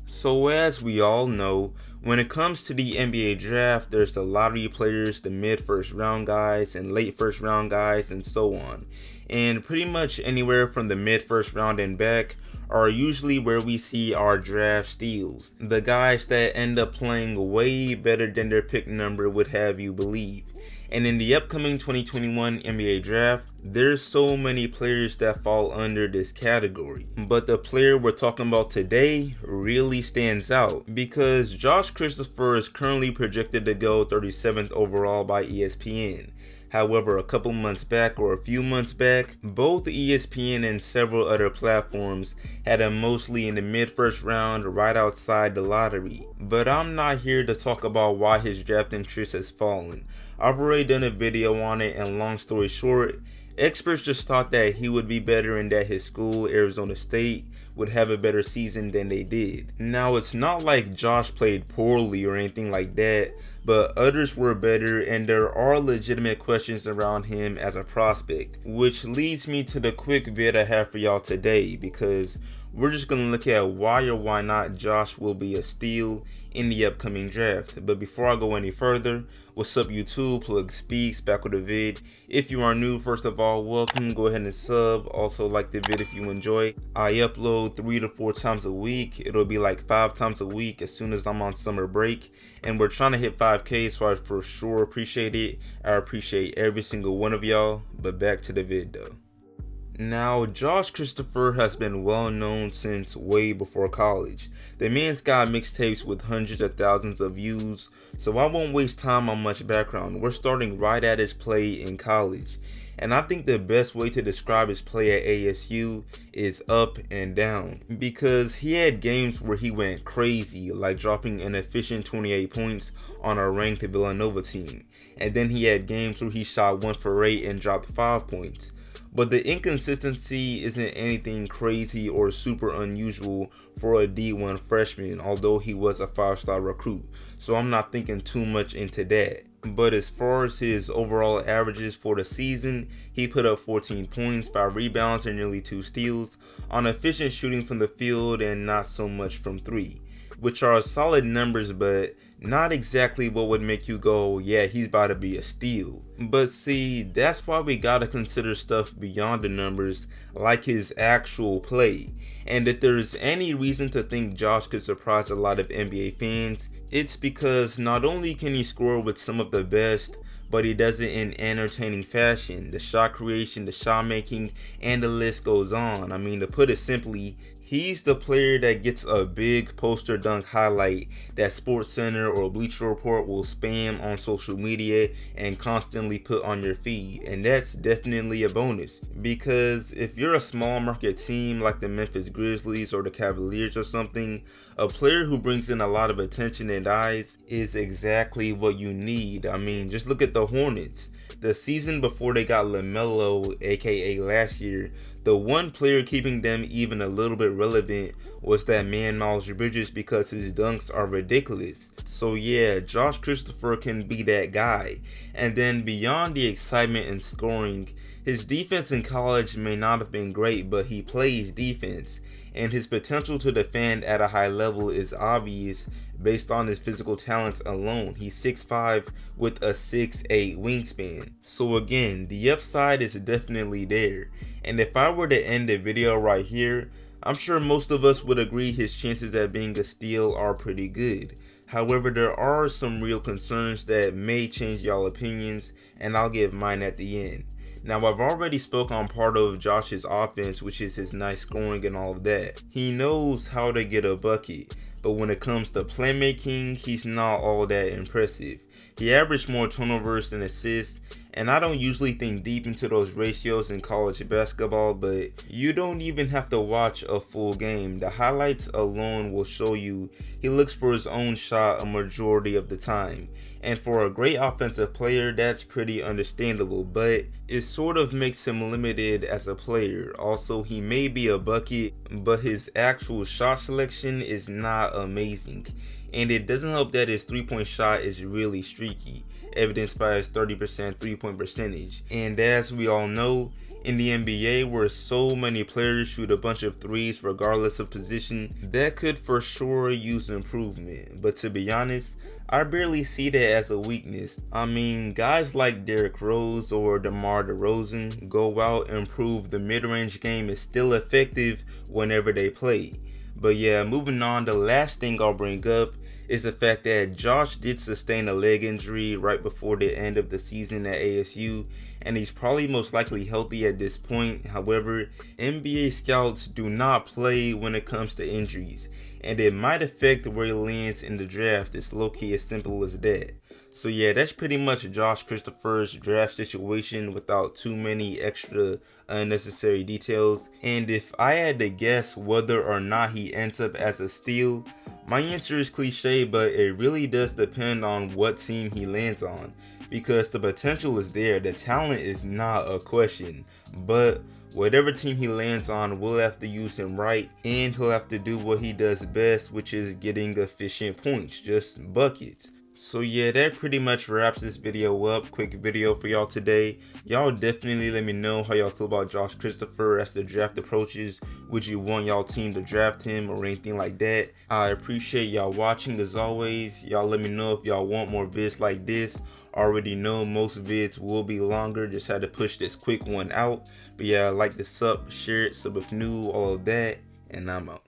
So as we all know, when it comes to the NBA draft, there's the lottery players, the mid first round guys, and late first round guys, and so on. And pretty much anywhere from the mid first round and back are usually where we see our draft steals. The guys that end up playing way better than their pick number would have you believe. And in the upcoming 2021 NBA draft, there's so many players that fall under this category. But the player we're talking about today really stands out because Josh Christopher is currently projected to go 37th overall by ESPN. However, a couple months back or a few months back, both ESPN and several other platforms had him mostly in the mid first round right outside the lottery. But I'm not here to talk about why his draft interest has fallen. I've already done a video on it, and long story short, experts just thought that he would be better and that his school, Arizona State, would have a better season than they did. Now, it's not like Josh played poorly or anything like that, but others were better, and there are legitimate questions around him as a prospect, which leads me to the quick vid I have for y'all today, because we're just going to look at why or why not Josh will be a steal in the upcoming draft. But before I go any further, what's up YouTube? Plug Speaks back with a vid. If you are new, first of all, welcome. Go ahead and sub. Also like the vid if you enjoy. I upload 3 to 4 times a week. It'll be like 5 times a week as soon as I'm on summer break. And we're trying to hit 5K, so I for sure appreciate it. I appreciate every single one of y'all. But back to the vid though. Now, Josh Christopher has been well known since way before college. The man's got mixtapes with hundreds of thousands of views, so I won't waste time on much background. We're starting right at his play in college. And I think the best way to describe his play at ASU is up and down, because he had games where he went crazy, like dropping an efficient 28 points on a ranked Villanova team. And then he had games where he shot 1 for 8 and dropped 5 points. But the inconsistency isn't anything crazy or super unusual for a D1 freshman, although he was a 5-star recruit, so I'm not thinking too much into that. But as far as his overall averages for the season, he put up 14 points, 5 rebounds, and nearly 2 steals on efficient shooting from the field and not so much from 3, which are solid numbers, but not exactly what would make you go, yeah, he's about to be a steal. But see, that's why we gotta consider stuff beyond the numbers, like his actual play. And if there's any reason to think Josh could surprise a lot of NBA fans, it's because not only can he score with some of the best, but he does it in entertaining fashion. The shot creation, the shot making, and the list goes on. I mean, to put it simply, he's the player that gets a big poster dunk highlight that SportsCenter or Bleacher Report will spam on social media and constantly put on your feed. And that's definitely a bonus, because if you're a small market team like the Memphis Grizzlies or the Cavaliers or something, a player who brings in a lot of attention and eyes is exactly what you need. I mean, just look at the Hornets. The season before they got LaMelo, aka last year, the one player keeping them even a little bit relevant was that man Miles Bridges, because his dunks are ridiculous. So yeah, Josh Christopher can be that guy. And then beyond the excitement and scoring, his defense in college may not have been great, but he plays defense. And his potential to defend at a high level is obvious based on his physical talents alone. He's 6'5" with a 6'8" wingspan. So again, the upside is definitely there. And if I were to end the video right here, I'm sure most of us would agree his chances at being a steal are pretty good. However, there are some real concerns that may change y'all opinions, and I'll give mine at the end. Now, I've already spoke on part of Josh's offense, which is his nice scoring and all of that. He knows how to get a bucket, but when it comes to playmaking, he's not all that impressive. He averaged more turnovers than assists, and I don't usually think deep into those ratios in college basketball, but you don't even have to watch a full game. The highlights alone will show you he looks for his own shot a majority of the time. And for a great offensive player, that's pretty understandable, but it sort of makes him limited as a player. Also, he may be a bucket, but his actual shot selection is not amazing. And it doesn't help that his 3-point shot is really streaky, evidenced by his 30% 3-point percentage. And as we all know, In the NBA, where so many players shoot a bunch of threes regardless of position, that could for sure use improvement. But to be honest, I barely see that as a weakness. I mean, guys like Derrick Rose or DeMar DeRozan go out and prove the mid-range game is still effective whenever they play. But yeah, moving on, the last thing I'll bring up is the fact that Josh did sustain a leg injury right before the end of the season at ASU, and he's probably most likely healthy at this point. However, NBA scouts do not play when it comes to injuries, and it might affect where he lands in the draft. It's low-key as simple as that. So yeah, that's pretty much Josh Christopher's draft situation without too many extra unnecessary details. And if I had to guess whether or not he ends up as a steal, my answer is cliche, but it really does depend on what team he lands on, because the potential is there, the talent is not a question, but whatever team he lands on will have to use him right, and he'll have to do what he does best, which is getting efficient points, just buckets. So yeah, that pretty much wraps this video up. Quick video for y'all today. Y'all definitely let me know how y'all feel about Josh Christopher as the draft approaches. Would you want y'all team to draft him or anything like that? I appreciate y'all watching as always. Y'all let me know if y'all want more vids like this. Already know most vids will be longer, just had to push this quick one out. But yeah, like this up, share it, sub if new, all of that, and I'm out.